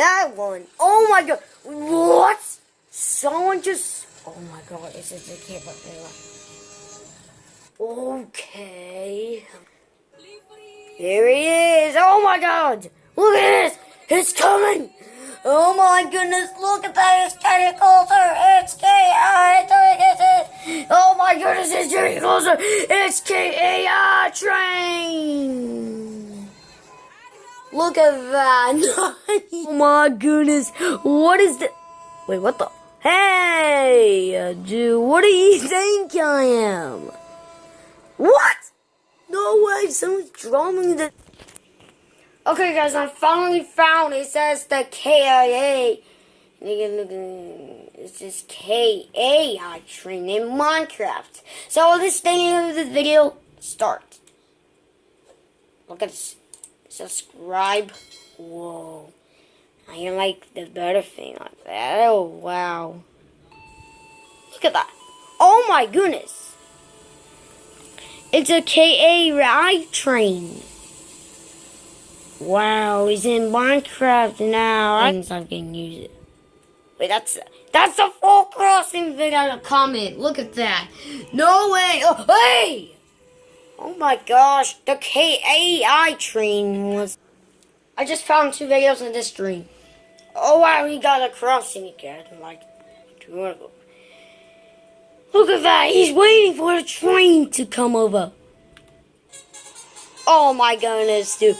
that one. Oh my god. What? Someone just... Oh my god, this is the kid. Okay. Here he is. Oh my god. Look at this. It's coming. Oh my goodness. Look at that. It's getting closer. It's K-I. Oh my goodness. It's getting closer. It's K-A-I train. Look at that. Oh my goodness. What is that? Wait, what the? Hey, dude. What do you think I am? What? No way, someone's drawing the... Okay, guys, I finally found it. It says the KIA. It's just KAI train in Minecraft. So this thing of the video, start. Look at this. Subscribe. Whoa. I can like the better thing like that. Oh, wow. Look at that. Oh my goodness. It's a KAI train. Wow, he's in Minecraft now. I can use it. Wait, that's a full crossing video comment. Look at that. No way. Oh, hey! Oh my gosh, the KAI train was... I just found 2 videos in this stream. Oh wow, he got a crossing again. Like, 2 of them. Look at that! He's waiting for the train to come over. Oh my goodness, dude.